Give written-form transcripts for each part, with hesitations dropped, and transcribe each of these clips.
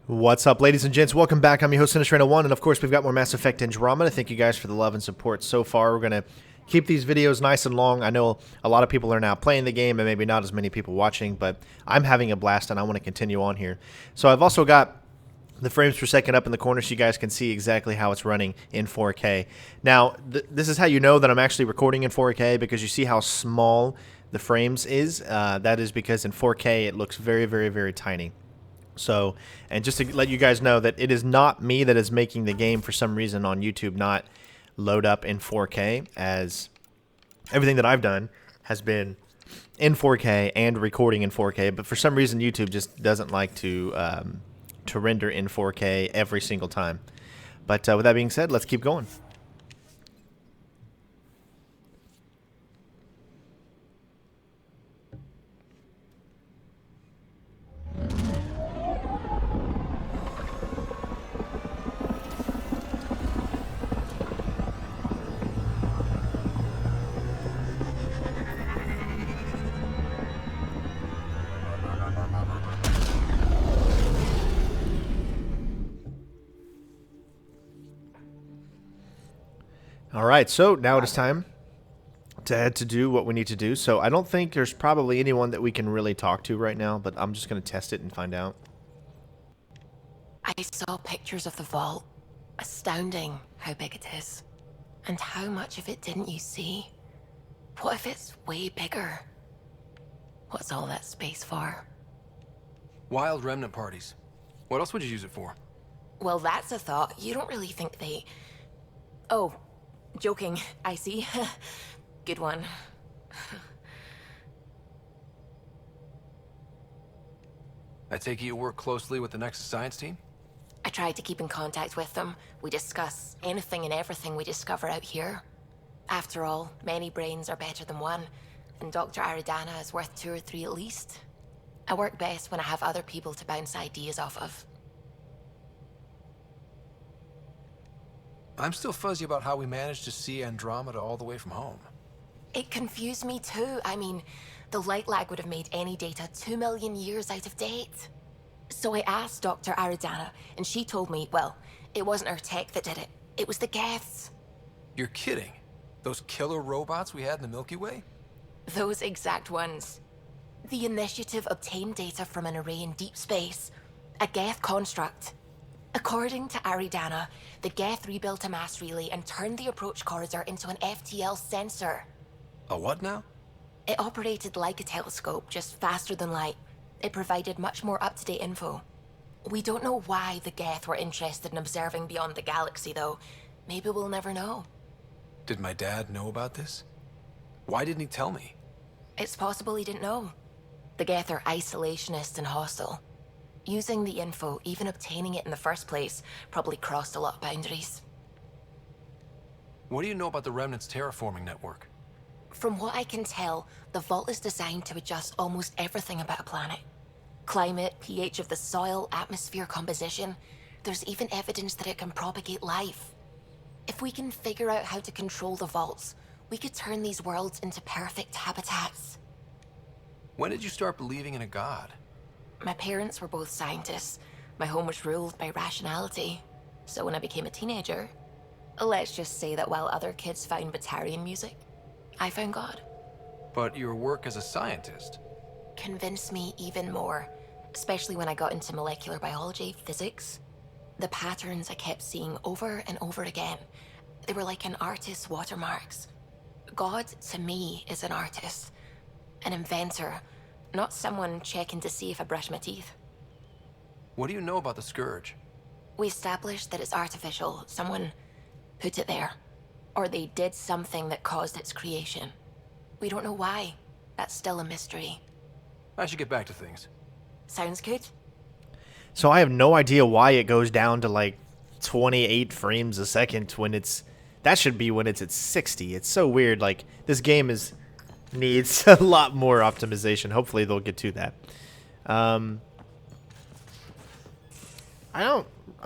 What's up, ladies and gents? Welcome back. I'm your host, CenterStrain01, and of course, we've got more Mass Effect Andromeda. Thank you guys for the love and support so far. We're going to keep these videos nice and long. I know a lot of people are now playing the game, and maybe not as many people watching, but I'm having a blast, and I want to continue on here. So I've also got the frames per second up in the corner so you guys can see exactly how it's running in 4K. Now, this is how you know that I'm actually recording in 4K, because you see how small the frames is. That is because in 4K, it looks very, very, very tiny. So, and just to let you guys know that it is not me that is making the game for some reason on YouTube not load up in 4K, as everything that I've done has been in 4K and recording in 4K, but for some reason YouTube just doesn't like to render in 4K every single time. But with that being said, let's keep going. Alright, so now it is time to head to do what we need to do. So I don't think there's probably anyone that we can really talk to right now, but I'm just going to test it and find out. I saw pictures of the vault. Astounding how big it is. And how much of it didn't you see? What if it's way bigger? What's all that space for? Wild remnant parties. What else would you use it for? Well, that's a thought. You don't really think they... Oh, joking, I see. Good one. I take it you work closely with the Nexus science team? I tried to keep in contact with them. We discuss anything and everything we discover out here. After all, many brains are better than one, and Dr. Aridana is worth 2 or 3 at least. I work best when I have other people to bounce ideas off of. I'm still fuzzy about how we managed to see Andromeda all the way from home. It confused me too. I mean, the light lag would have made any data 2 million years out of date. So I asked Dr. Aridana, and she told me, well, it wasn't her tech that did it. It was the Geths. You're kidding? Those killer robots we had in the Milky Way? Those exact ones. The initiative obtained data from an array in deep space, a Geth construct. According to Aridana, the Geth rebuilt a mass relay and turned the approach corridor into an FTL sensor. A what now? It operated like a telescope, just faster than light. It provided much more up-to-date info. We don't know why the Geth were interested in observing beyond the galaxy, though. Maybe we'll never know. Did my dad know about this? Why didn't he tell me? It's possible he didn't know. The Geth are isolationist and hostile. Using the info, even obtaining it in the first place, probably crossed a lot of boundaries. What do you know about the Remnant's terraforming network? From what I can tell, the vault is designed to adjust almost everything about a planet. Climate, pH of the soil, atmosphere composition. There's even evidence that it can propagate life. If we can figure out how to control the vaults, we could turn these worlds into perfect habitats. When did you start believing in a god? My parents were both scientists. My home was ruled by rationality. So when I became a teenager, let's just say that while other kids found Batarian music, I found God. But your work as a scientist? Convinced me even more, especially when I got into molecular biology, physics. The patterns I kept seeing over and over again, they were like an artist's watermarks. God, to me, is an artist, an inventor, not someone checking to see if I brush my teeth. What do you know about the Scourge? We established that it's artificial. Someone put it there. Or they did something that caused its creation. We don't know why. That's still a mystery. I should get back to things. Sounds good? So I have no idea why it goes down to like 28 frames a second when it's... That should be when it's at 60. It's so weird. Like, this game needs a lot more optimization. Hopefully they'll get to that. I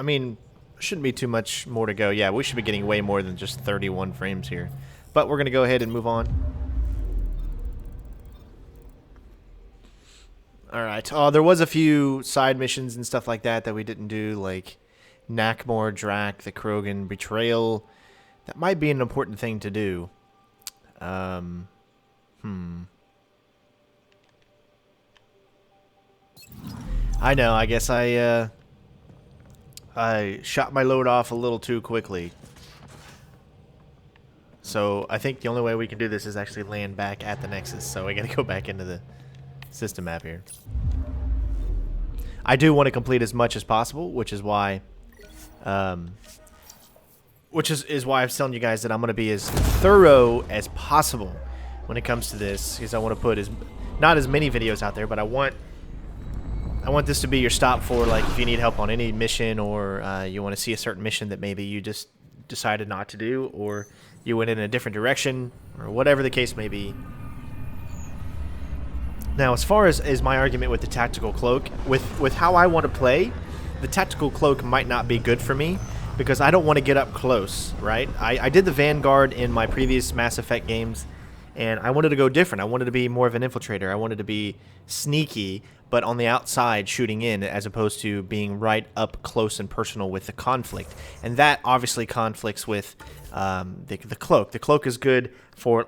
mean, shouldn't be too much more to go. Yeah, we should be getting way more than just 31 frames here. But we're going to go ahead and move on. All right. There was a few side missions and stuff like that that we didn't do, like Knackmore, Drac, the Krogan betrayal. That might be an important thing to do. I know. I guess I shot my load off a little too quickly. So I think the only way we can do this is actually land back at the Nexus. So I gotta go back into the system map here. I do want to complete as much as possible, which is why, is why I'm telling you guys that I'm gonna be as thorough as possible when it comes to this, because I want to put not as many videos out there, but I want this to be your stop for, like, if you need help on any mission, or you want to see a certain mission that maybe you just decided not to do, or you went in a different direction, or whatever the case may be. Now, as far as my argument with the tactical cloak, with how I want to play, the tactical cloak might not be good for me, because I don't want to get up close, right? I did the Vanguard in my previous Mass Effect games, and I wanted to go different. I wanted to be more of an infiltrator. I wanted to be sneaky, but on the outside shooting in, as opposed to being right up close and personal with the conflict. And that obviously conflicts with the cloak. The cloak is good for,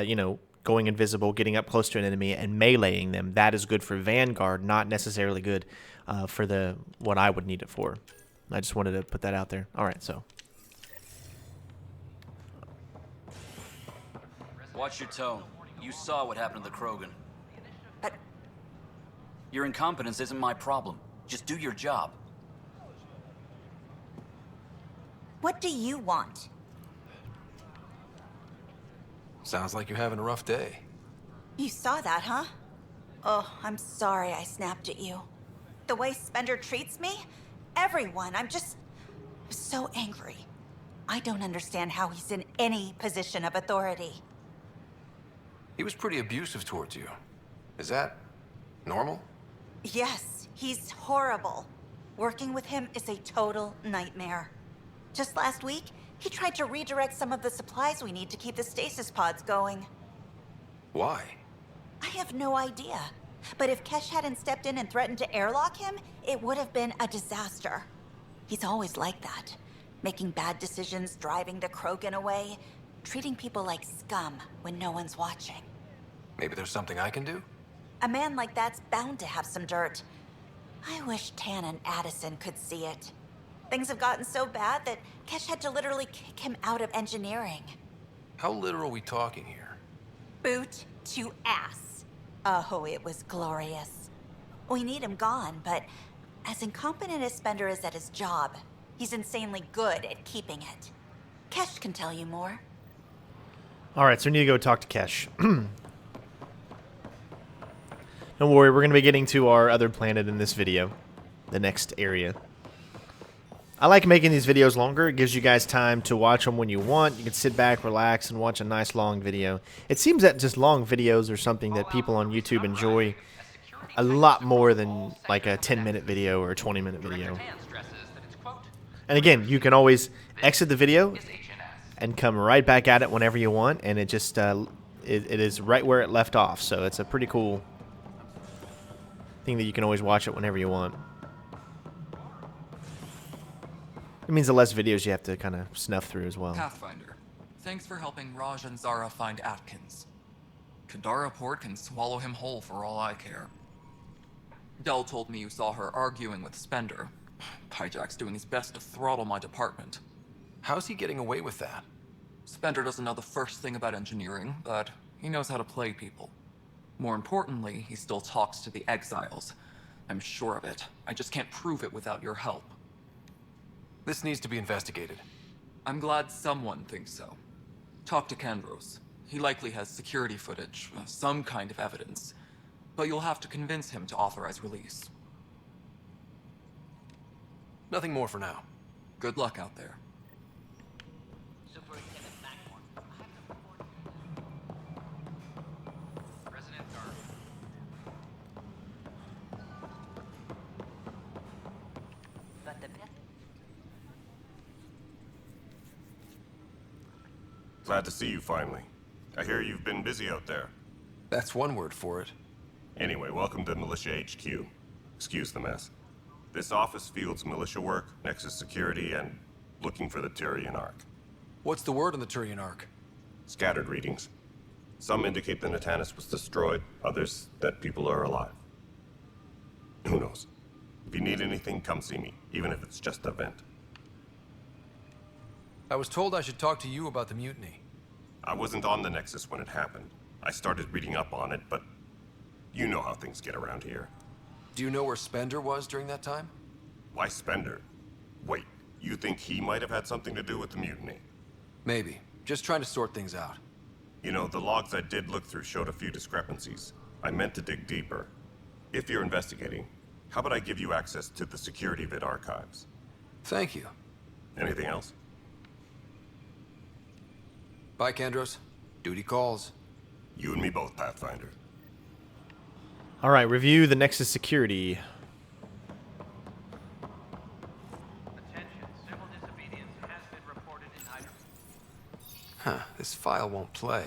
you know, going invisible, getting up close to an enemy, and meleeing them. That is good for Vanguard, not necessarily good for what I would need it for. I just wanted to put that out there. All right, so. Watch your tone. You saw what happened to the Krogan. Your incompetence isn't my problem. Just do your job. What do you want? Sounds like you're having a rough day. You saw that, huh? Oh, I'm sorry I snapped at you. The way Spender treats me? Everyone, I'm so angry. I don't understand how he's in any position of authority. He was pretty abusive towards you. Is that normal? Yes, he's horrible. Working with him is a total nightmare. Just last week, he tried to redirect some of the supplies we need to keep the stasis pods going. Why? I have no idea. But if Kesh hadn't stepped in and threatened to airlock him, it would have been a disaster. He's always like that. Making bad decisions, driving the Krogan away, treating people like scum when no one's watching. Maybe there's something I can do? A man like that's bound to have some dirt. I wish Tan and Addison could see it. Things have gotten so bad that Kesh had to literally kick him out of engineering. How literal are we talking here? Boot to ass. Oh, it was glorious. We need him gone, but as incompetent as Spender is at his job, he's insanely good at keeping it. Kesh can tell you more. All right, so we need to go talk to Kesh. Don't worry, we're going to be getting to our other planet in this video, the next area. I like making these videos longer. It gives you guys time to watch them when you want. You can sit back, relax, and watch a nice long video. It seems that just long videos are something that people on YouTube enjoy a lot more than like a 10-minute video or a 20-minute video. And again, you can always exit the video and come right back at it whenever you want, and it just it is right where it left off. So it's a pretty cool thing that you can always watch it whenever you want. It means the less videos you have to kind of snuff through as well. Pathfinder, thanks for helping Raj and Zara find Atkins. Kadara Port can swallow him whole for all I care. Dell told me you saw her arguing with Spender. Pyjack's doing his best to throttle my department. How's he getting away with that? Spender doesn't know the first thing about engineering, but he knows how to play people. More importantly, he still talks to the exiles. I'm sure of it. I just can't prove it without your help. This needs to be investigated. I'm glad someone thinks so. Talk to Kandros. He likely has security footage, some kind of evidence. But you'll have to convince him to authorize release. Nothing more for now. Good luck out there. Glad to see you finally. I hear you've been busy out there. That's one word for it. Anyway, welcome to Militia HQ. Excuse the mess. This office fields militia work, Nexus security, and looking for the Turian Ark. What's the word on the Turian Ark? Scattered readings. Some indicate the Natanus was destroyed, others that people are alive. Who knows? If you need anything, come see me, even if it's just a vent. I was told I should talk to you about the mutiny. I wasn't on the Nexus when it happened. I started reading up on it, but you know how things get around here. Do you know where Spender was during that time? Why Spender? Wait, you think he might have had something to do with the mutiny? Maybe. Just trying to sort things out. You know, the logs I did look through showed a few discrepancies. I meant to dig deeper. If you're investigating, how about I give you access to the security vid archives? Thank you. Anything else? Bye, Kandros. Duty calls. You and me both, Pathfinder. All right, review the Nexus security. Attention, civil disobedience has been reported in Hydra. Huh, this file won't play.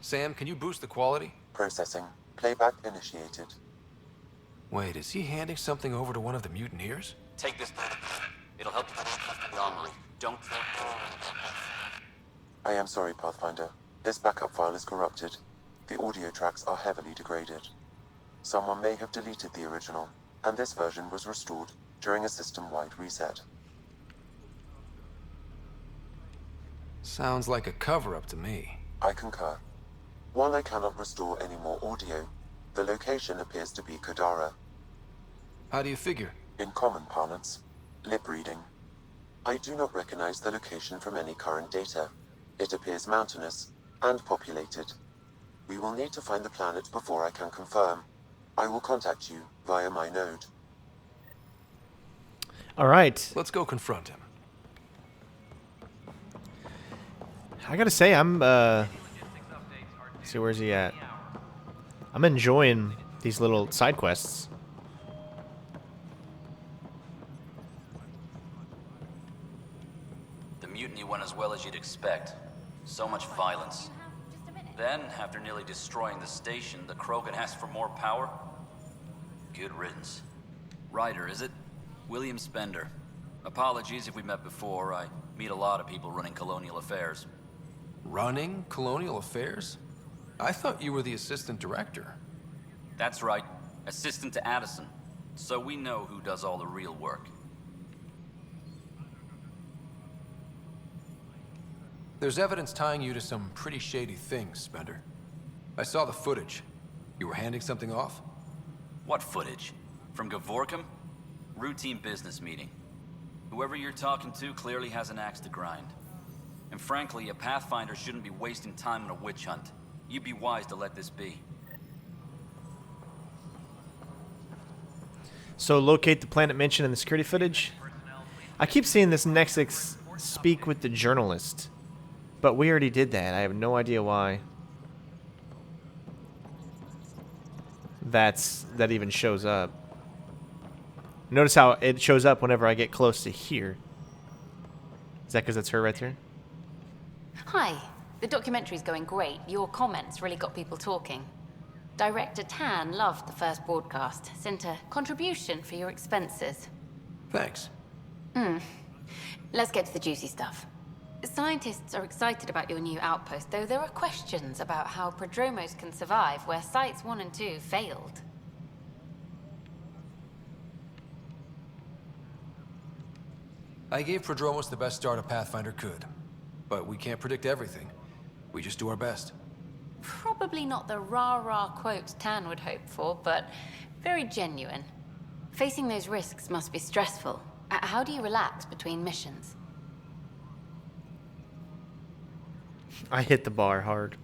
Sam, can you boost the quality? Processing. Playback initiated. Wait, is he handing something over to one of the mutineers? Take this. It'll help you. Armory. Don't. I am sorry, Pathfinder. This backup file is corrupted. The audio tracks are heavily degraded. Someone may have deleted the original, and this version was restored during a system-wide reset. Sounds like a cover-up to me. I concur. While I cannot restore any more audio, the location appears to be Kadara. How do you figure? In common parlance, lip reading. I do not recognize the location from any current data. It appears mountainous and populated. We will need to find the planet before I can confirm. I will contact you via my node. All right. Let's go confront him. I gotta say, I'm see, where's he at? I'm enjoying these little side quests. The mutiny went as well as you'd expect. So much violence. Then, after nearly destroying the station, the Krogan asked for more power? Good riddance. Ryder, is it? William Spender. Apologies if we met before. I meet a lot of people running colonial affairs. Running colonial affairs? I thought you were the assistant director. That's right. Assistant to Addison. So we know who does all the real work. There's evidence tying you to some pretty shady things, Spender. I saw the footage. You were handing something off? What footage? From Gavorkum? Routine business meeting. Whoever you're talking to clearly has an axe to grind. And frankly, a Pathfinder shouldn't be wasting time on a witch hunt. You'd be wise to let this be. So locate the planet mentioned in the security footage. I keep seeing this Nexus speak with the journalist, but we already did that. I have no idea why that even shows up. Notice how it shows up whenever I get close to here. Is that because that's her right there? Hi. The documentary's going great. Your comments really got people talking. Director Tan loved the first broadcast. Sent a contribution for your expenses. Thanks. Let's get to the juicy stuff. Scientists are excited about your new outpost, though there are questions about how prodromos can survive where Sites 1 and 2 failed. I gave Prodromos the best start a Pathfinder could. But we can't predict everything. We just do our best. Probably not the rah-rah quote Tan would hope for, but very genuine. Facing those risks must be stressful. How do you relax between missions? I hit the bar hard.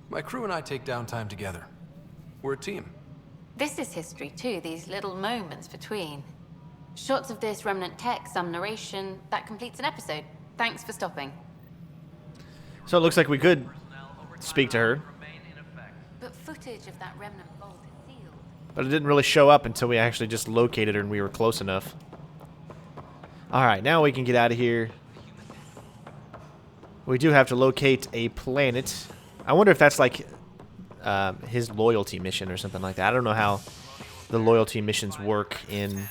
My crew and I take downtime together. We're a team. This is history too, these little moments between. Shots of this remnant tech, some narration, that completes an episode. Thanks for stopping. So it looks like we could speak to her, But footage of that remnant vault is sealed. but it didn't really show up until we actually just located her and we were close enough. Alright, now we can get out of here. We do have to locate a planet. I wonder if that's like his loyalty mission or something like that. I don't know how the loyalty missions work in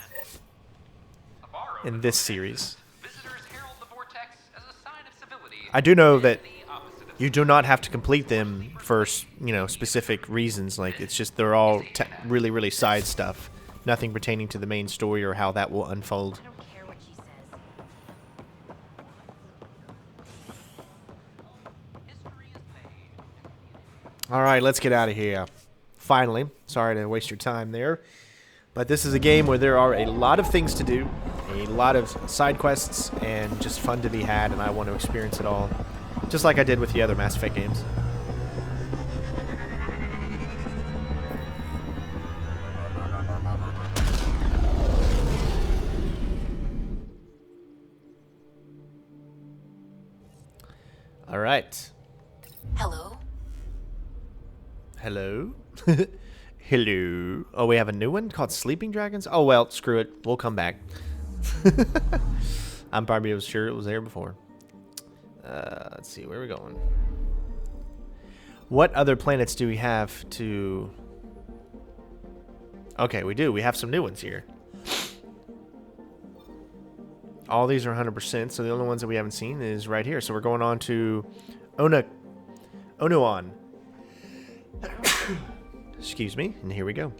this series. I do know that you do not have to complete them for, you know, specific reasons. Like, it's just they're all really, really side stuff. Nothing pertaining to the main story or how that will unfold. Alright, let's get out of here. Finally. Sorry to waste your time there. But this is a game where there are a lot of things to do, a lot of side quests, and just fun to be had, and I want to experience it all. Just like I did with the other Mass Effect games. Alright. Hello? Hello? Hello? Oh, we have a new one called Sleeping Dragons? Oh, well, screw it. We'll come back. I'm probably sure it was there before. Let's see, where are we going? What other planets do we have to... Okay, we do. We have some new ones here. All these are 100%, so the only ones that we haven't seen is right here. So we're going on to Onuon. Excuse me, and here we go.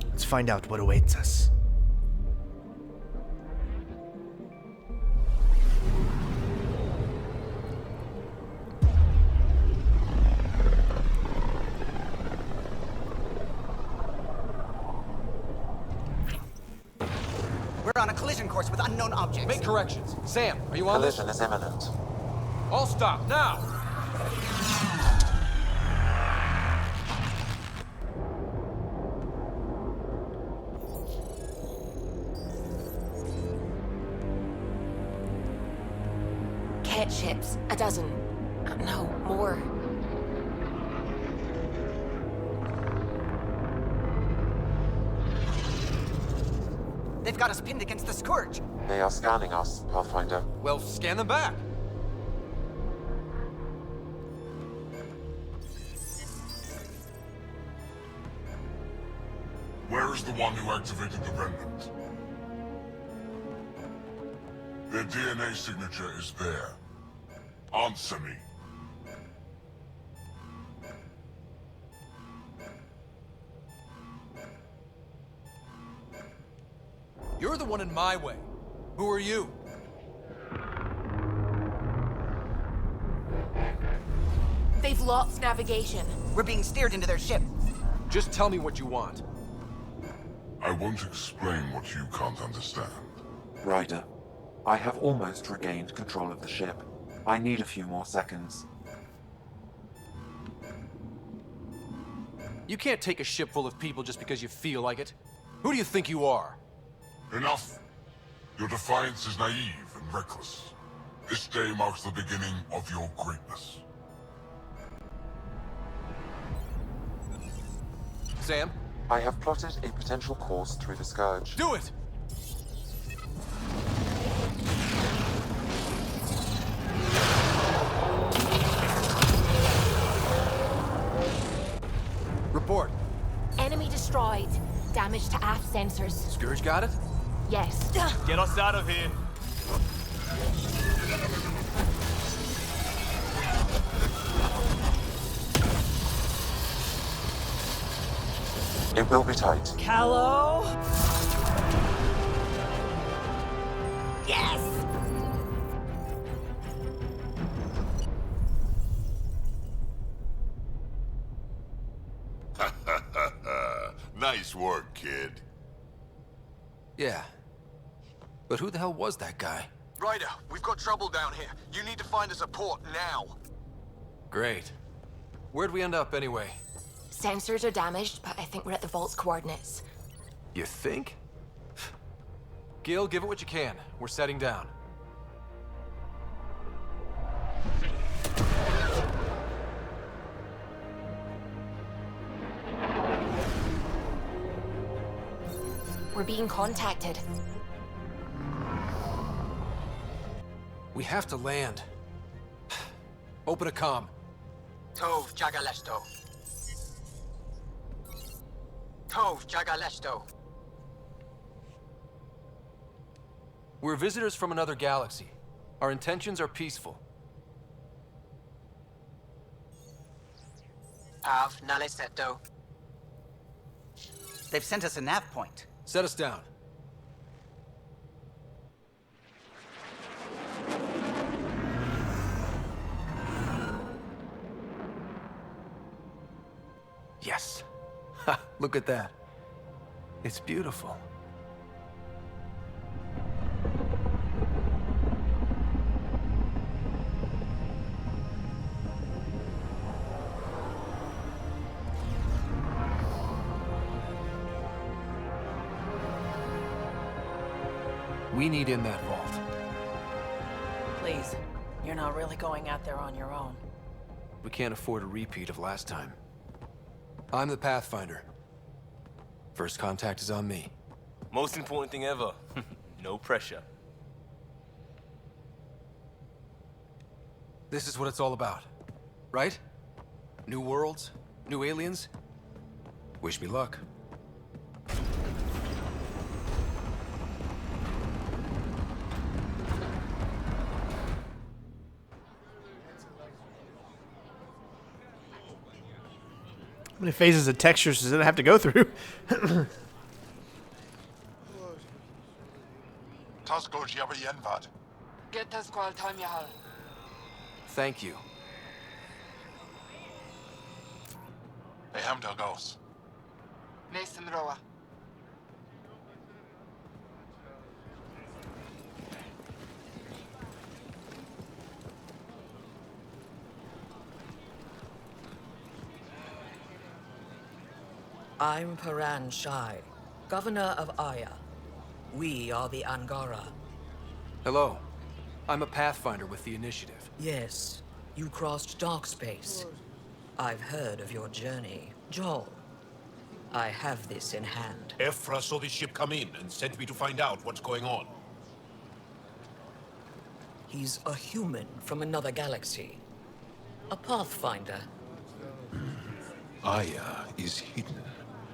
Let's find out what awaits us. We're on a collision course with unknown objects. Make corrections. Sam, are you on this? Collision is imminent. All stop, now! Cat ships. A dozen. No, more. They've got us pinned against the Scourge. They are scanning us, Pathfinder. Well, scan them back. Where is the one who activated the remnant? Their DNA signature is there. Answer me. You're the one in my way. Who are you? They've lost navigation. We're being steered into their ship. Just tell me what you want. I won't explain what you can't understand. Ryder, I have almost regained control of the ship. I need a few more seconds. You can't take a ship full of people just because you feel like it. Who do you think you are? Enough. Your defiance is naive and reckless. This day marks the beginning of your greatness. Sam? I have plotted a potential course through the Scourge. Do it! Report. Enemy destroyed. Damage to aft sensors. Scourge got it? Yes. Get us out of here. It will be tight. Callow? Yes! Nice work, kid. Yeah. But who the hell was that guy? Ryder, we've got trouble down here. You need to find us a port now. Great. Where'd we end up anyway? Sensors are damaged, but I think we're at the vault's coordinates. You think? Gil, give it what you can. We're setting down. We're being contacted. We have to land. Open a comm. Tov Jagalesto. Tov Jagalesto. We're visitors from another galaxy. Our intentions are peaceful. Av Naleseto. They've sent us a nav point. Set us down. Yes. Ha, look at that. It's beautiful. We need in that vault. Please, you're not really going out there on your own. We can't afford a repeat of last time. I'm the Pathfinder. First contact is on me. Most important thing ever. No pressure. This is what it's all about, right? New worlds, new aliens. Wish me luck. How many phases of textures does it have to go through? Thank you. I'm Paran Shai, Governor of Aya. We are the Angara. Hello. I'm a Pathfinder with the Initiative. Yes, you crossed dark space. I've heard of your journey, Joel. I have this in hand. Ephra saw the ship come in and sent me to find out what's going on. He's a human from another galaxy. A Pathfinder. Aya is hidden,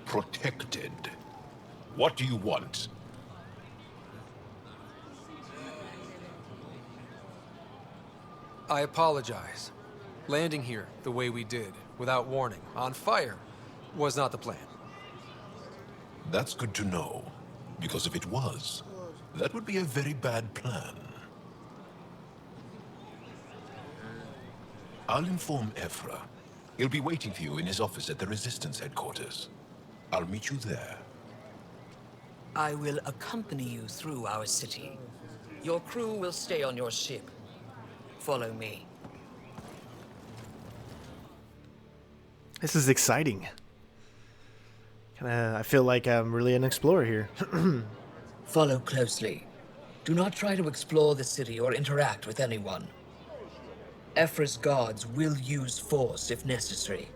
protected. What do you want? I apologize. Landing here the way we did, without warning, on fire, was not the plan. That's good to know, because if it was, that would be a very bad plan. I'll inform Ephra. He'll be waiting for you in his office at the Resistance headquarters. I'll meet you there. I will accompany you through our city. Your crew will stay on your ship. Follow me. This is exciting. I feel like I'm really an explorer here. Follow closely. Do not try to explore the city or interact with anyone. Ephra's guards will use force if necessary.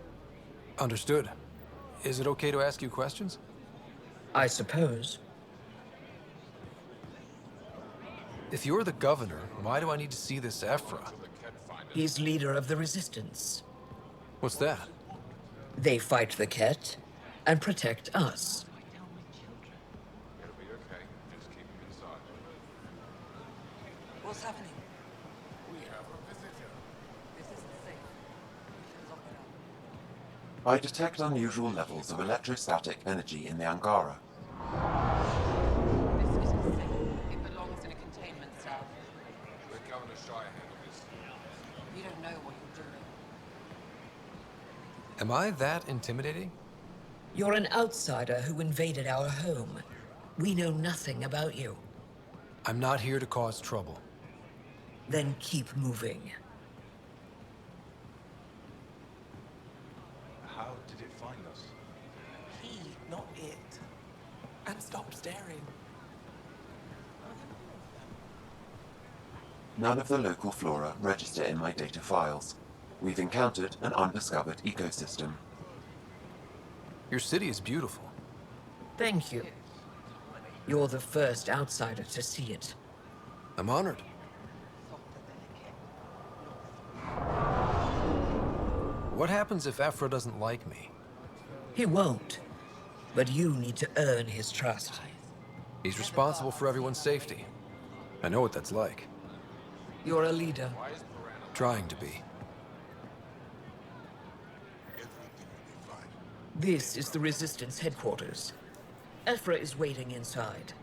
Understood. Is it okay to ask you questions? I suppose. If you're the governor, why do I need to see this Ephra? He's leader of the Resistance. What's that? They fight the Ket and protect us. What's happening? I detect unusual levels of electrostatic energy in the Angara. It belongs in a containment cell. The Governor Shire handled this. You don't know what you're doing. Am I that intimidating? You're an outsider who invaded our home. We know nothing about you. I'm not here to cause trouble. Then keep moving. How did it find us? He, not it. And stop staring. None of the local flora register in my data files. We've encountered an undiscovered ecosystem. Your city is beautiful. Thank you. You're the first outsider to see it. I'm honored. What happens if Ephra doesn't like me? He won't. But you need to earn his trust. He's responsible for everyone's safety. I know what that's like. You're a leader. Trying to be. This is the Resistance headquarters. Ephra is waiting inside.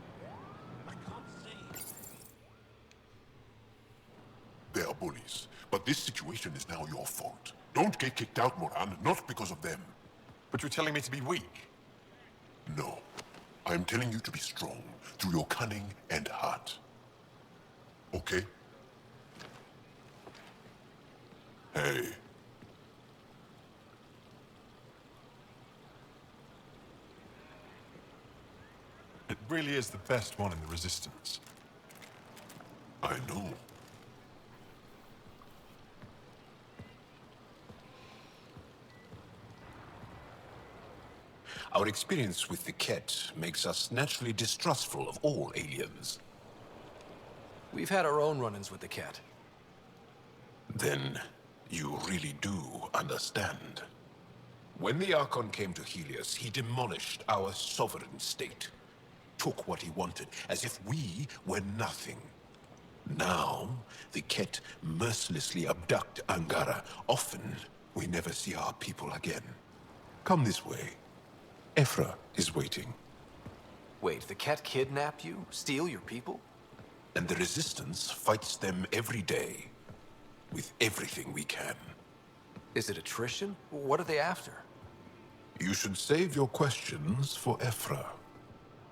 They are bullies, but this situation is now your fault. Don't get kicked out, Moran, not because of them. But you're telling me to be weak? No. I'm telling you to be strong, through your cunning and heart. Okay? Hey. It really is the best one in the Resistance. I know. Our experience with the Ket makes us naturally distrustful of all aliens. We've had our own run-ins with the Ket. Then you really do understand. When the Archon came to Helios, he demolished our sovereign state. Took what he wanted, as if we were nothing. Now, the Ket mercilessly abduct Angara. Often, we never see our people again. Come this way. Ephra is waiting. Wait, the Ket kidnap you? Steal your people? And the Resistance fights them every day. With everything we can. Is it attrition? What are they after? You should save your questions for Ephra.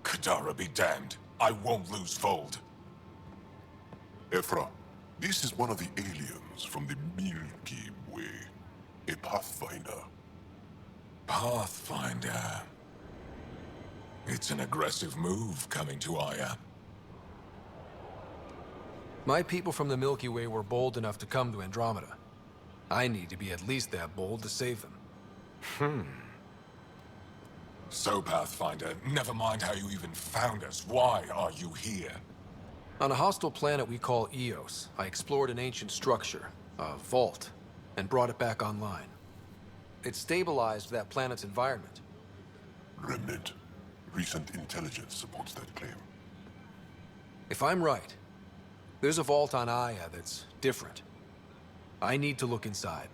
Kadara be damned. I won't lose Fold. Ephra, this is one of the aliens from the Milky Way. A Pathfinder. Pathfinder. It's an aggressive move coming to Aya. My people from the Milky Way were bold enough to come to Andromeda. I need to be at least that bold to save them. So, Pathfinder, never mind how you even found us. Why are you here? On a hostile planet we call Eos, I explored an ancient structure, a vault, and brought it back online. It stabilized that planet's environment. Remnant. Recent intelligence supports that claim. If I'm right, there's a vault on Aya that's different. I need to look inside.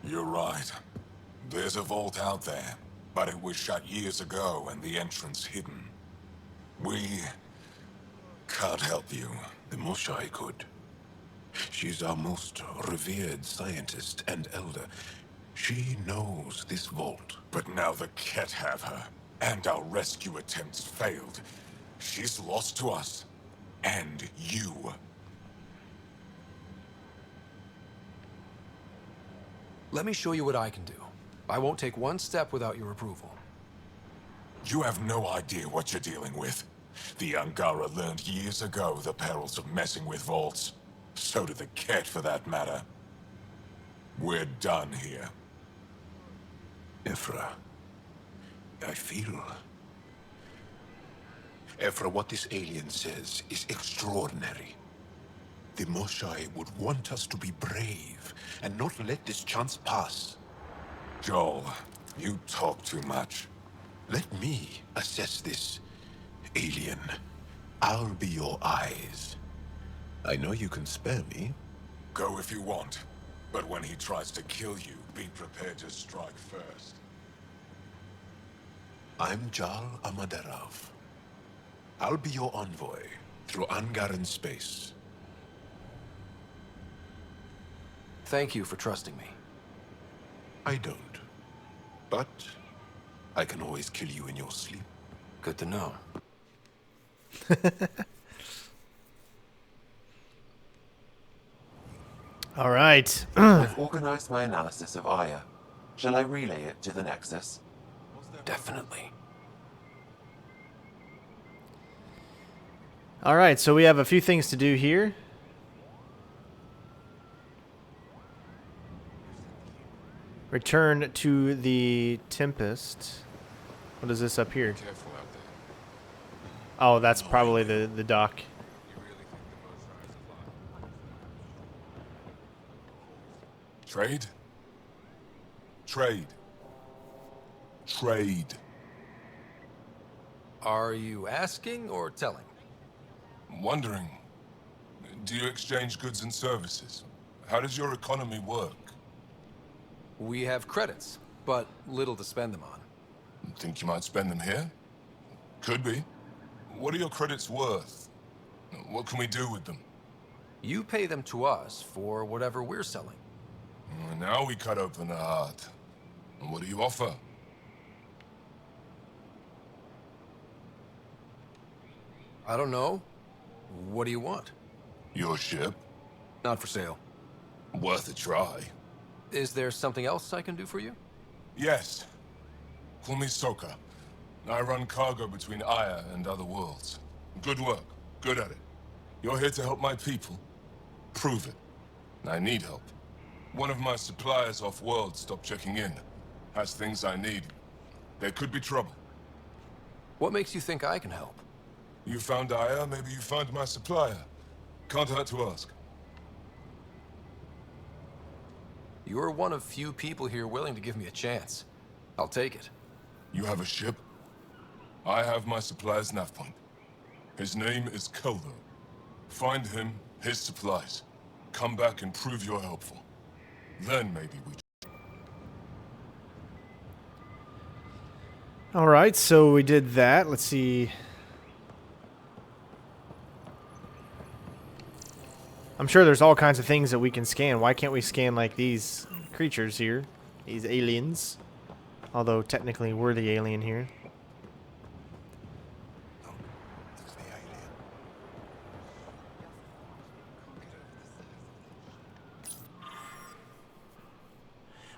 You're right. There's a vault out there, but it was shut years ago and the entrance hidden. We can't help you. The Moshai could. She's our most revered scientist and elder. She knows this vault. But now the Ket have her, and our rescue attempts failed. She's lost to us, and you. Let me show you what I can do. I won't take one step without your approval. You have no idea what you're dealing with. The Angara learned years ago the perils of messing with vaults. So did the Ket, for that matter. We're done here. Ephra, I feel... Ephra, what this alien says is extraordinary. The Moshai would want us to be brave and not let this chance pass. Joel, you talk too much. Let me assess this, alien. I'll be your eyes. I know you can spare me. Go if you want. But when he tries to kill you, be prepared to strike first. I'm Jal Amaderov. I'll be your envoy through Angaran space. Thank you for trusting me. I don't. But I can always kill you in your sleep. Good to know. All right. I've organized my analysis of Aya. Shall I relay it to the Nexus? Definitely. All right, so we have a few things to do here. Return to the Tempest. What is this up here? Oh, that's probably the dock. Trade? Trade. Trade. Are you asking or telling? Wondering, do you exchange goods and services? How does your economy work? We have credits, but little to spend them on. Think you might spend them here? Could be. What are your credits worth? What can we do with them? You pay them to us for whatever we're selling. Now we cut open the heart. What do you offer? I don't know. What do you want? Your ship? Not for sale. Worth a try. Is there something else I can do for you? Yes. Call me Soka. I run cargo between Aya and other worlds. Good work. Good at it. You're here to help my people. Prove it. I need help. One of my suppliers off-world stopped checking in. Has things I need. There could be trouble. What makes you think I can help? You found Aya, maybe you found my supplier. Can't hurt to ask. You're one of few people here willing to give me a chance. I'll take it. You have a ship? I have my supplier's nav point. His name is Keldo. Find him, his supplies. Come back and prove you're helpful. Then maybe we... Alright, so we did that. Let's see. I'm sure there's all kinds of things that we can scan. Why can't we scan like these creatures here? These aliens. Although technically we're the alien here.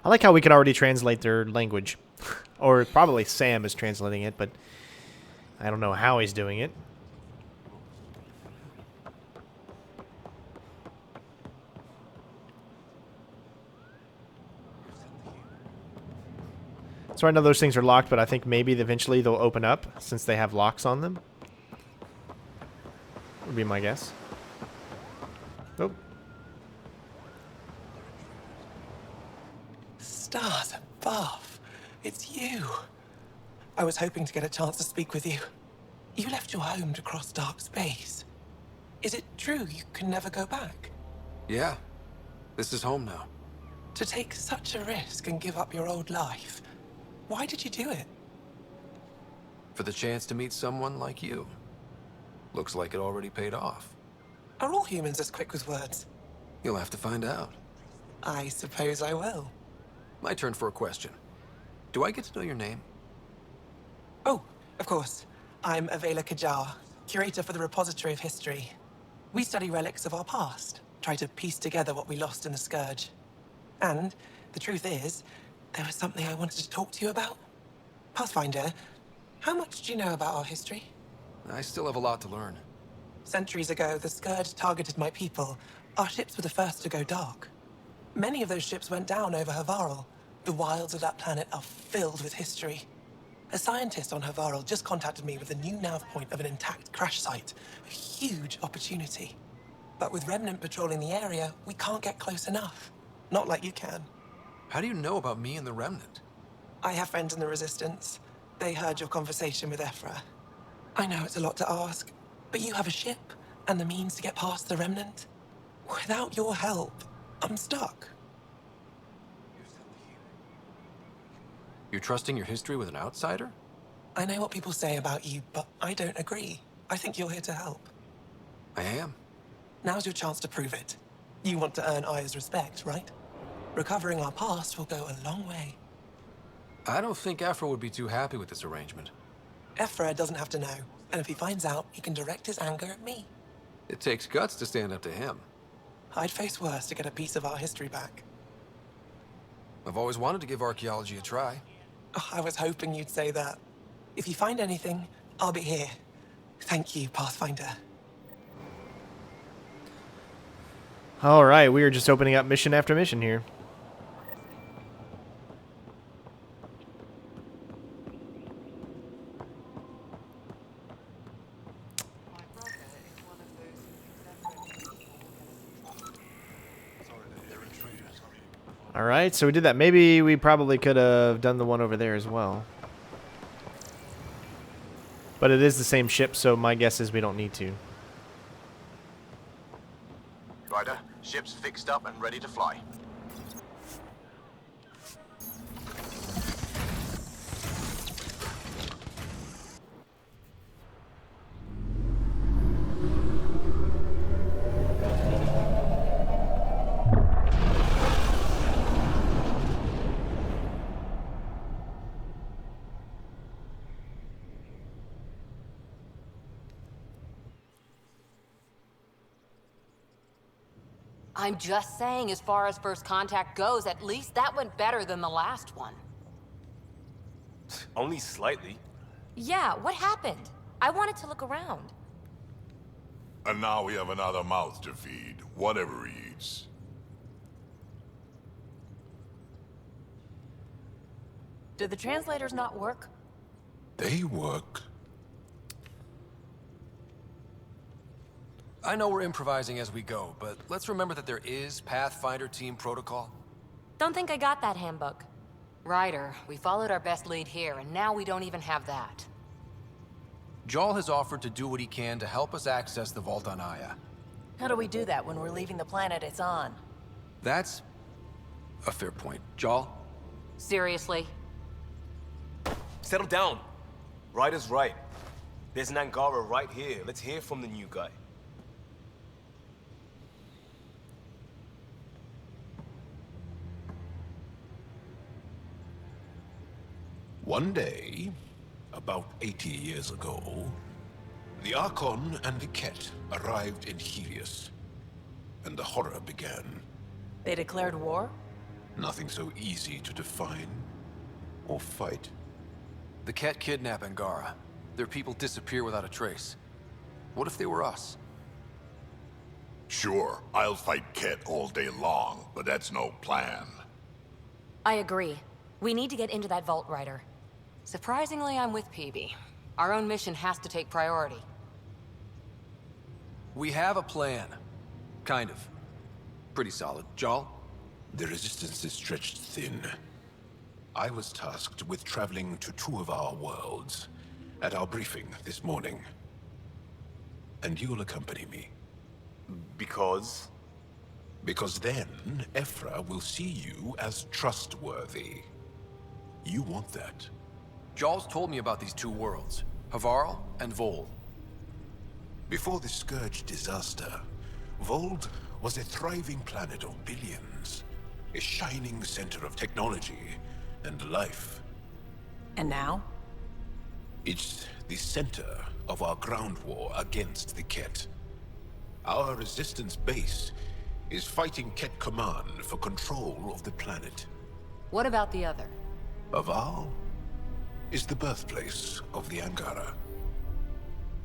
I like how we can already translate their language. Or probably Sam is translating it, but I don't know how he's doing it. So I know those things are locked, but I think maybe eventually they'll open up since they have locks on them. Would be my guess. Nope. Stars above. It's you. I was hoping to get a chance to speak with you. You left your home to cross dark space. Is it true you can never go back? Yeah. This is home now. To take such a risk and give up your old life, why did you do it? For the chance to meet someone like you. Looks like it already paid off. Are all humans as quick with words? You'll have to find out. I suppose I will. My turn for a question. Do I get to know your name? Oh, of course. I'm Avela Kajar, curator for the Repository of History. We study relics of our past, try to piece together what we lost in the Scourge. And the truth is, there was something I wanted to talk to you about. Pathfinder, how much do you know about our history? I still have a lot to learn. Centuries ago, the Scourge targeted my people. Our ships were the first to go dark. Many of those ships went down over Havarl. The wilds of that planet are filled with history. A scientist on Havarl just contacted me with a new nav point of an intact crash site. A huge opportunity. But with Remnant patrolling the area, we can't get close enough. Not like you can. How do you know about me and the Remnant? I have friends in the Resistance. They heard your conversation with Ephra. I know it's a lot to ask, but you have a ship and the means to get past the Remnant. Without your help, I'm stuck. You're trusting your history with an outsider? I know what people say about you, but I don't agree. I think you're here to help. I am. Now's your chance to prove it. You want to earn Aya's respect, right? Recovering our past will go a long way. I don't think Aphra would be too happy with this arrangement. Ephra doesn't have to know, and if he finds out, he can direct his anger at me. It takes guts to stand up to him. I'd face worse to get a piece of our history back. I've always wanted to give archaeology a try. Oh, I was hoping you'd say that. If you find anything, I'll be here. Thank you, Pathfinder. Alright, we are just opening up mission after mission here. Alright, so we did that. Maybe we probably could have done the one over there as well. But it is the same ship, so my guess is we don't need to. Ryder, ship's fixed up and ready to fly. I'm just saying, as far as first contact goes, at least that went better than the last one. Only slightly. Yeah, what happened? I wanted to look around. And now we have another mouth to feed, whatever he eats. Did the translators not work? They work. I know we're improvising as we go, but let's remember that there is Pathfinder team protocol. Don't think I got that handbook. Ryder, we followed our best lead here, and now we don't even have that. Jarl has offered to do what he can to help us access the vault on Aya. How do we do that when we're leaving the planet it's on? That's a fair point. Jarl? Seriously? Settle down. Ryder's right. There's an Angara right here. Let's hear from the new guy. One day, about 80 years ago, the Archon and the Ket arrived in Helios, and the horror began. They declared war? Nothing so easy to define or fight. The Ket kidnap Angara. Their people disappear without a trace. What if they were us? Sure, I'll fight Ket all day long, but that's no plan. I agree. We need to get into that vault, Ryder. Surprisingly, I'm with PB. Our own mission has to take priority. We have a plan. Kind of. Pretty solid. Jarl? The resistance is stretched thin. I was tasked with traveling to two of our worlds at our briefing this morning. And you'll accompany me. Because? Because then, Ephra will see you as trustworthy. You want that. Jarl's told me about these two worlds, Havarl and Vold. Before the Scourge disaster, Vold was a thriving planet of billions, a shining center of technology and life. And now? It's the center of our ground war against the Ket. Our resistance base is fighting Ket Command for control of the planet. What about the other? Havarl is the birthplace of the Angara.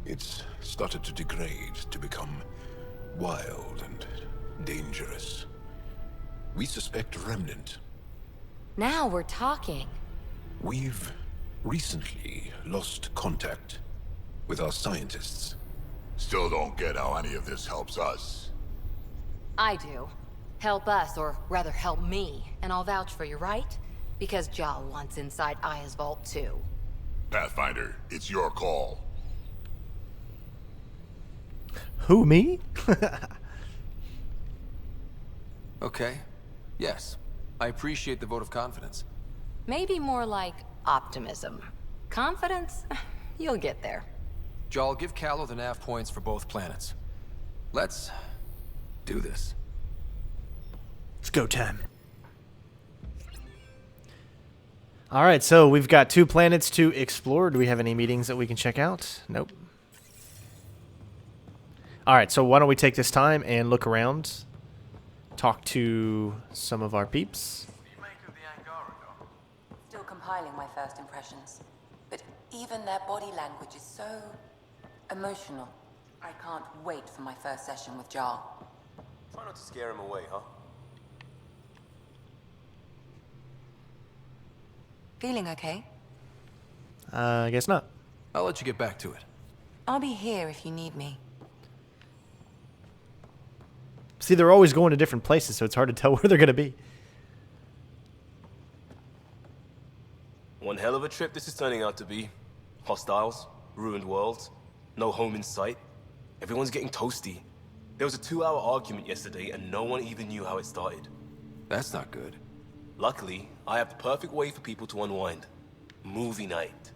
It's started to degrade, to become wild and dangerous. We suspect a remnant. Now we're talking. We've recently lost contact with our scientists. Still don't get how any of this helps us. I do. Help us, or rather help me, and I'll vouch for you, right? Because Jarl wants inside Aya's vault too. Pathfinder, it's your call. Who, me? Okay. Yes. I appreciate the vote of confidence. Maybe more like optimism. Confidence? You'll get there. Jarl, give Callow the nav points for both planets. Let's do this. It's go time. All right, so we've got 2 planets to explore. Do we have any meetings that we can check out? Nope. All right, so why don't we take this time and look around, talk to some of our peeps. Still compiling my first impressions, but even their body language is so emotional. I can't wait for my first session with Jarl. Try not to scare him away, huh? Feeling okay? I guess not. I'll let you get back to it. I'll be here if you need me. See, they're always going to different places, so it's hard to tell where they're going to be. One hell of a trip this is turning out to be. Hostiles, ruined worlds, no home in sight. Everyone's getting toasty. There was a 2-hour argument yesterday and no one even knew how it started. That's not good. Luckily, I have the perfect way for people to unwind. Movie night.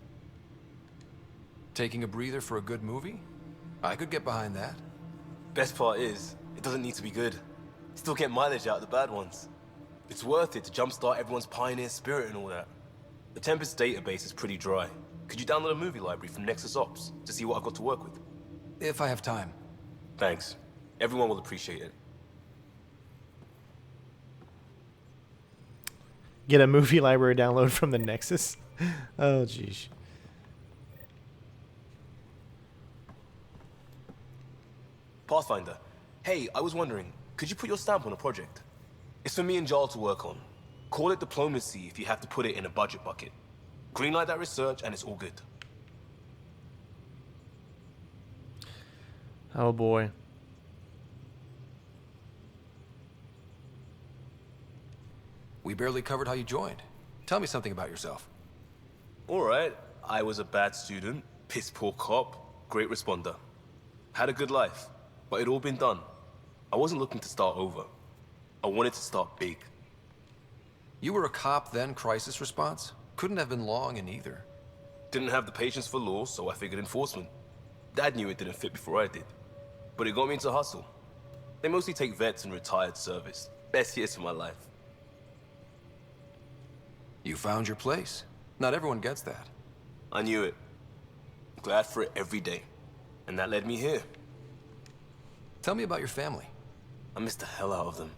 Taking a breather for a good movie? I could get behind that. Best part is, it doesn't need to be good. Still get mileage out of the bad ones. It's worth it to jumpstart everyone's pioneer spirit and all that. The Tempest database is pretty dry. Could you download a movie library from Nexus Ops to see what I've got to work with? If I have time. Thanks. Everyone will appreciate it. Get a movie library download from the Nexus. Oh, jeez. Pathfinder, hey, I was wondering, could you put your stamp on a project? It's for me and Jarl to work on. Call it diplomacy if you have to put it in a budget bucket. Greenlight that research and it's all good. Oh, boy. We barely covered how you joined. Tell me something about yourself. Alright, I was a bad student, piss poor cop, great responder. Had a good life, but it'd all been done. I wasn't looking to start over. I wanted to start big. You were a cop, then crisis response? Couldn't have been long in either. Didn't have the patience for law, so I figured enforcement. Dad knew it didn't fit before I did. But it got me into hustle. They mostly take vets and retired service. Best years of my life. You found your place. Not everyone gets that. I knew it. Glad for it every day. And that led me here. Tell me about your family. I miss the hell out of them.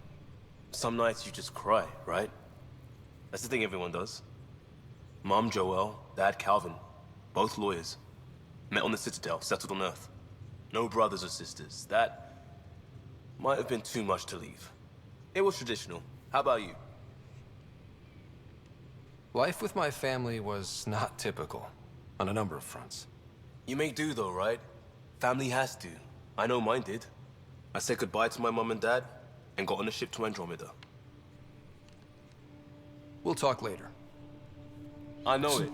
Some nights you just cry, right? That's the thing everyone does. Mom Joelle, Dad Calvin, both lawyers. Met on the Citadel, settled on Earth. No brothers or sisters. That might have been too much to leave. It was traditional. How about you? Life with my family was not typical, on a number of fronts. You make do though, right? Family has to. I know mine did. I said goodbye to my mom and dad, and got on a ship to Andromeda. We'll talk later. I know it.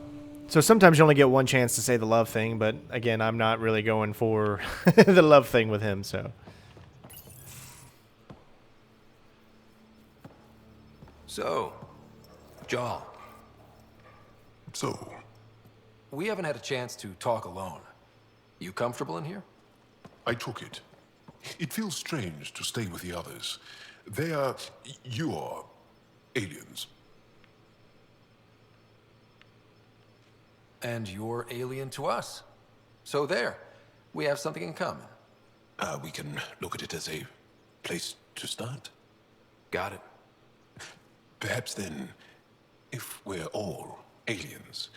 So sometimes you only get one chance to say the love thing, but again, I'm not really going for the love thing with him, so. So, Jarl. So? We haven't had a chance to talk alone. You comfortable in here? I took it. It feels strange to stay with the others. They are... you are... aliens. And you're alien to us. So there. We have something in common. We can look at it as a place to start. Got it. Perhaps then, if we're all aliens,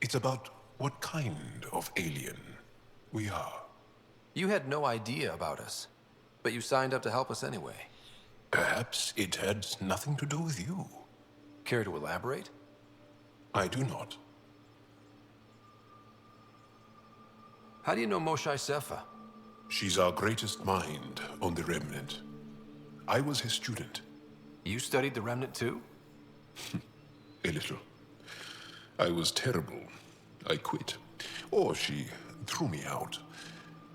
it's about what kind of alien we are. You had no idea about us, but you signed up to help us anyway. Perhaps it had nothing to do with you. Care to elaborate? I do not. How do you know Moshae Sefa? She's our greatest mind on the Remnant. I was his student. You studied the Remnant too? A little. I was terrible. I quit. Or she threw me out.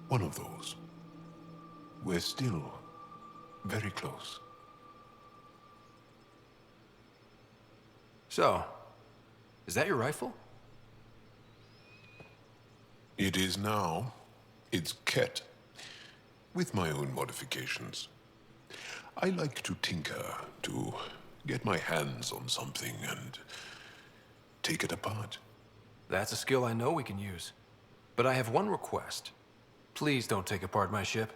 One of those. We're still very close. So, is that your rifle? It is now. It's Ket. With my own modifications. I like to tinker, to get my hands on something and take it apart. That's a skill I know we can use. But I have one request. Please don't take apart my ship.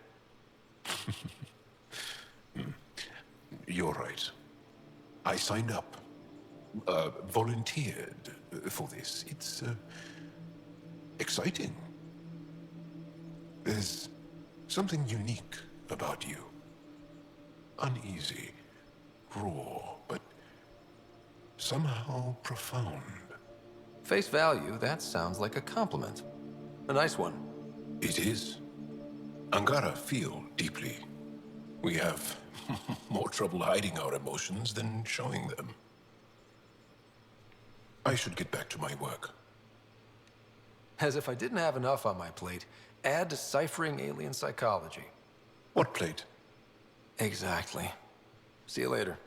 You're right. I signed up. Volunteered for this. It's exciting. There's something unique about you. Uneasy, raw, but somehow profound. Face value, that sounds like a compliment. A nice one. It is. Angara feel deeply. We have more trouble hiding our emotions than showing them. I should get back to my work. As if I didn't have enough on my plate, add deciphering alien psychology. What plate? Exactly. See you later.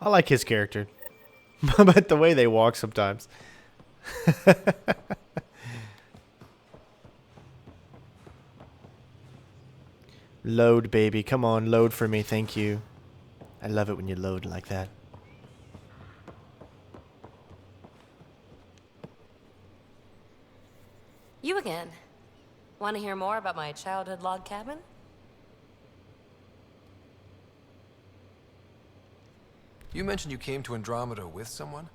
I like his character. But the way they walk sometimes. Load, baby. Come on, load for me. Thank you. I love it when you load like that. You again. Want to hear more about my childhood log cabin? You mentioned you came to Andromeda with someone?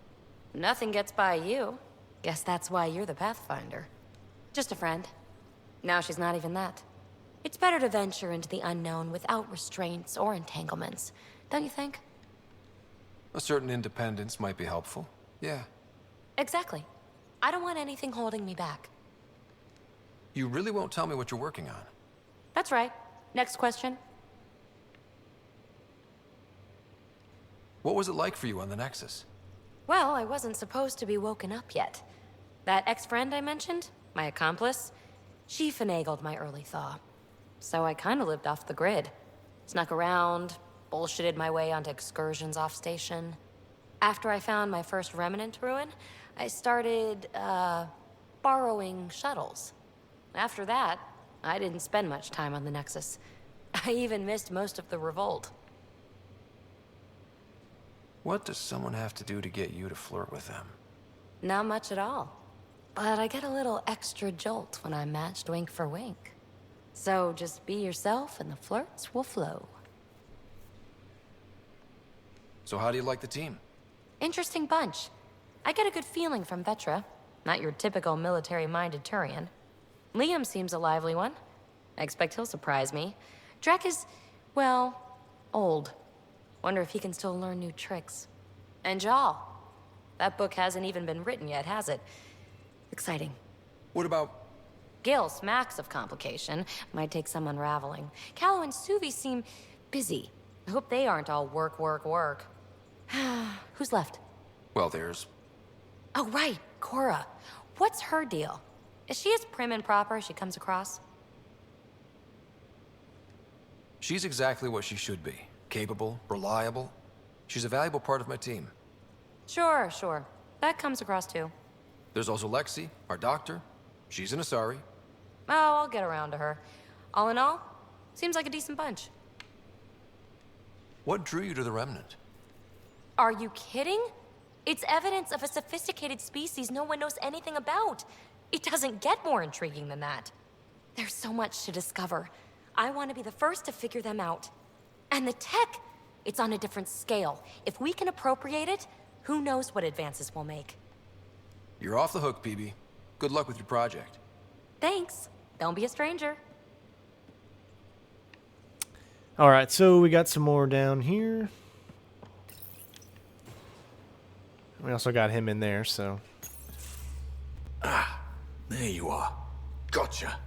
Nothing gets by you. Guess that's why you're the Pathfinder. Just a friend. Now she's not even that. It's better to venture into the unknown without restraints or entanglements, don't you think? A certain independence might be helpful. Yeah. Exactly. I don't want anything holding me back. You really won't tell me what you're working on? That's right. Next question. What was it like for you on the Nexus? Well, I wasn't supposed to be woken up yet. That ex-friend I mentioned, my accomplice, she finagled my early thaw. So I kind of lived off the grid. Snuck around, bullshitted my way onto excursions off station. After I found my first remnant ruin, I started, borrowing shuttles. After that, I didn't spend much time on the Nexus. I even missed most of the revolt. What does someone have to do to get you to flirt with them? Not much at all. But I get a little extra jolt when I'm matched wink for wink. So just be yourself and the flirts will flow. So how do you like the team? Interesting bunch. I get a good feeling from Vetra. Not your typical military-minded Turian. Liam seems a lively one. I expect he'll surprise me. Drek is, well, old. Wonder if he can still learn new tricks. And Jal. That book hasn't even been written yet, has it? Exciting. What about... Gil smacks of complication. Might take some unraveling. Callow and Suvi seem busy. I hope they aren't all work, work, work. Who's left? Well, there's... Oh, right. Cora. What's her deal? Is she as prim and proper as she comes across? She's exactly what she should be. Capable, reliable. She's a valuable part of my team. Sure, sure. That comes across too. There's also Lexi, our doctor. She's an Asari. Oh, I'll get around to her. All in all, seems like a decent bunch. What drew you to the Remnant? Are you kidding? It's evidence of a sophisticated species no one knows anything about. It doesn't get more intriguing than that. There's so much to discover. I want to be the first to figure them out. And the tech, it's on a different scale. If we can appropriate it, who knows what advances we'll make. You're off the hook, PB. Good luck with your project. Thanks. Don't be a stranger. All right, so we got some more down here. We also got him in there, so... Ah, there you are. Gotcha.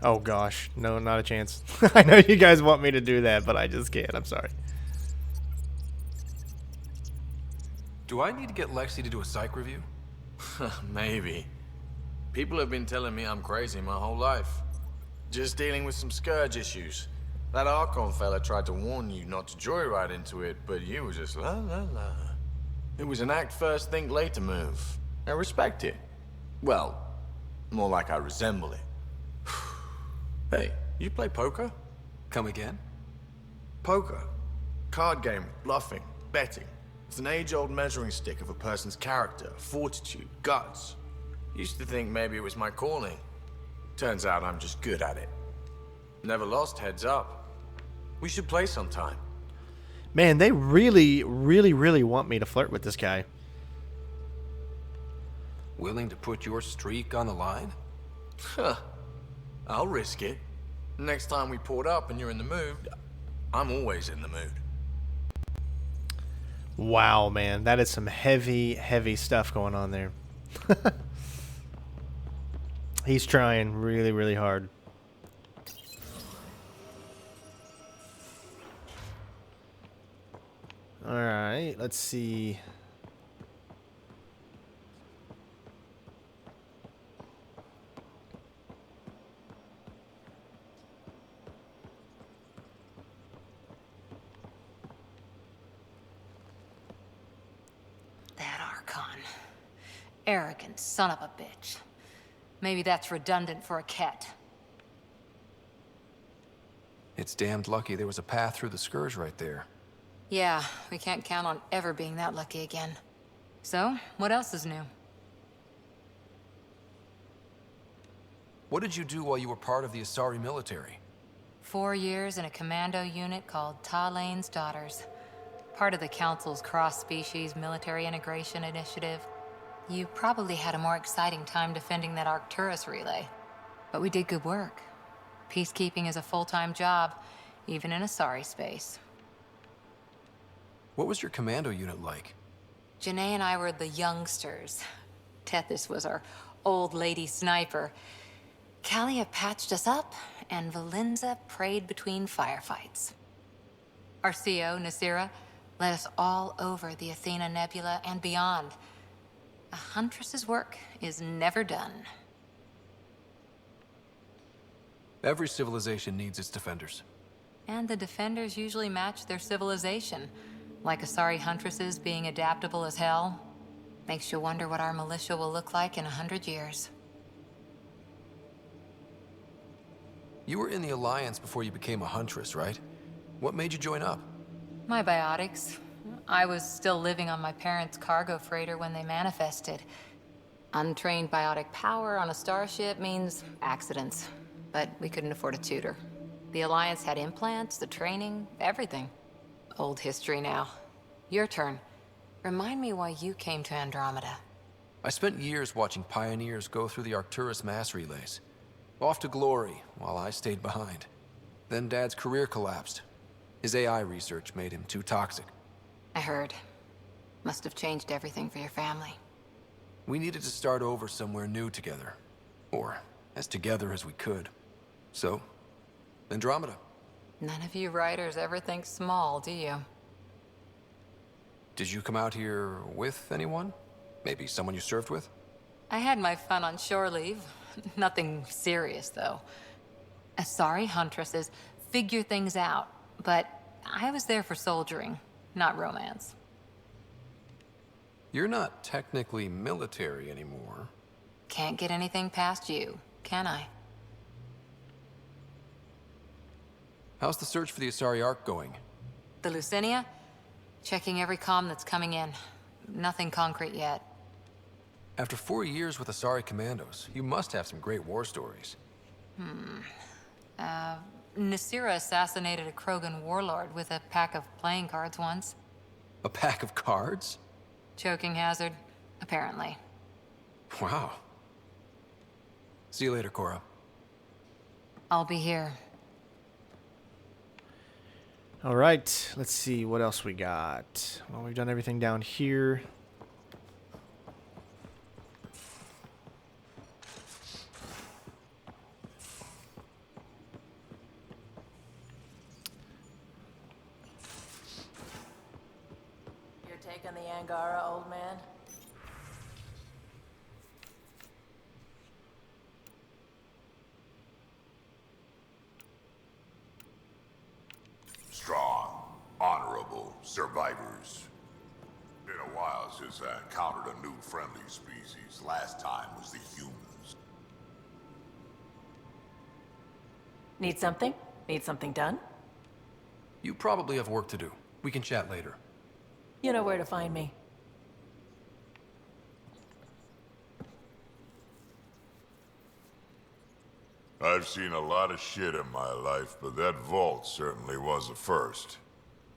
Oh gosh, no, not a chance. I know you guys want me to do that, but I just can't. I'm sorry. Do I need to get Lexi to do a psych review? Maybe. People have been telling me I'm crazy my whole life. Just dealing with some scourge issues. That Archon fella tried to warn you not to joyride into it, but you were just la la la. It was an act first, think later move. I respect it. Well, more like I resemble it. Hey, you play poker? Come again? Poker. Card game, bluffing, betting. It's an age-old measuring stick of a person's character, fortitude, guts. Used to think maybe it was my calling. Turns out I'm just good at it. Never lost heads up. We should play sometime. Man, they really, really, really want me to flirt with this guy. Willing to put your streak on the line? Huh. I'll risk it. Next time we port up and you're in the mood, I'm always in the mood. Wow, man, that is some heavy, heavy stuff going on there. He's trying really, really hard. Alright, let's see. That Archon. Arrogant son of a bitch. Maybe that's redundant for a cat. It's damned lucky there was a path through the Scourge right there. Yeah, we can't count on ever being that lucky again. So, what else is new? What did you do while you were part of the Asari military? 4 years in a commando unit called Talane's Daughters. Part of the Council's cross-species military integration initiative. You probably had a more exciting time defending that Arcturus relay. But we did good work. Peacekeeping is a full-time job, even in Asari space. What was your commando unit like? Janae and I were the youngsters. Tethys was our old lady sniper. Kalia patched us up, and Valenza prayed between firefights. Our CO, Nasira, led us all over the Athena Nebula and beyond. A huntress's work is never done. Every civilization needs its defenders. And the defenders usually match their civilization. Like Asari huntresses being adaptable as hell. Makes you wonder what our militia will look like in 100 years. You were in the Alliance before you became a huntress, right? What made you join up? My biotics. I was still living on my parents' cargo freighter when they manifested. Untrained biotic power on a starship means accidents. But we couldn't afford a tutor. The Alliance had implants, the training, everything. Old history now. Your turn. Remind me why you came to Andromeda. I spent years watching pioneers go through the Arcturus mass relays. Off to glory, while I stayed behind. Then Dad's career collapsed. His AI research made him too toxic. I heard. Must have changed everything for your family. We needed to start over somewhere new together. Or as together as we could. So, Andromeda. None of you writers ever think small, do you? Did you come out here with anyone? Maybe someone you served with? I had my fun on shore leave. Nothing serious, though. Asari huntresses figure things out, but I was there for soldiering, not romance. You're not technically military anymore. Can't get anything past you, can I? How's the search for the Asari Ark going? The Lucinia? Checking every comm that's coming in. Nothing concrete yet. After 4 years with Asari commandos, you must have some great war stories. Nasira assassinated a Krogan warlord with a pack of playing cards once. A pack of cards? Choking hazard, apparently. Wow. See you later, Cora. I'll be here. All right, let's see what else we got. Well, we've done everything down here. Your take on the Angara, old man? Strong, honorable survivors. Been a while since I encountered a new friendly species. Last time was the humans. Need something? Need something done? You probably have work to do. We can chat later. You know where to find me. I've seen a lot of shit in my life, but that vault certainly was a first.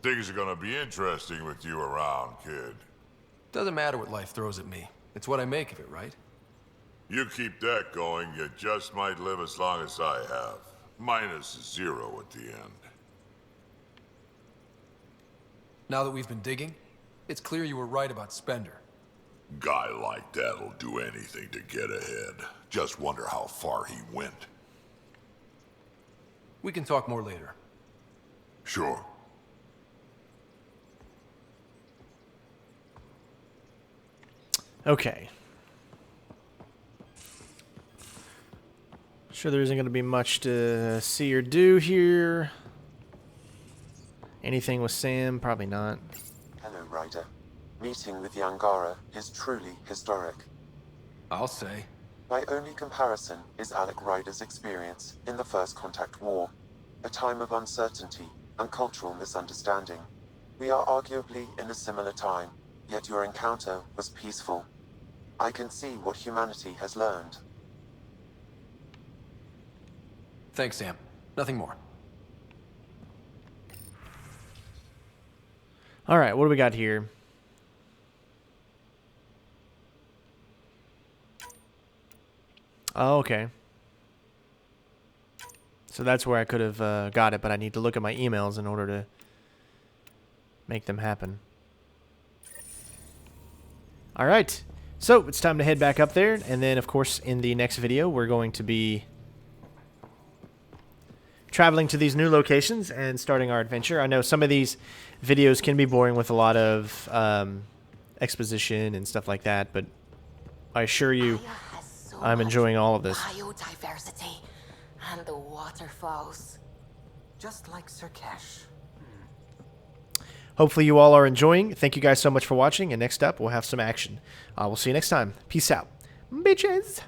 Things are gonna be interesting with you around, kid. Doesn't matter what life throws at me. It's what I make of it, right? You keep that going, you just might live as long as I have. Minus 0 at the end. Now that we've been digging, it's clear you were right about Spender. Guy like that'll do anything to get ahead. Just wonder how far he went. We can talk more later. Sure. Okay. Sure there isn't going to be much to see or do here. Anything with Sam? Probably not. Hello, Ryder. Meeting with the Angara is truly historic. I'll say. My only comparison is Alec Ryder's experience in the First Contact War, a time of uncertainty and cultural misunderstanding. We are arguably in a similar time, yet your encounter was peaceful. I can see what humanity has learned. Thanks, Sam. Nothing more. All right, what do we got here? Oh, okay. So that's where I could have got it, but I need to look at my emails in order to make them happen. All right. So it's time to head back up there, and then, of course, in the next video, we're going to be traveling to these new locations and starting our adventure. I know some of these videos can be boring with a lot of exposition and stuff like that, but I assure you, I'm enjoying all of this. Biodiversity and the waterfalls. Just like Sirkesh. Hopefully you all are enjoying. Thank you guys so much for watching, and next up, we'll have some action. We'll see you next time. Peace out. Bitches!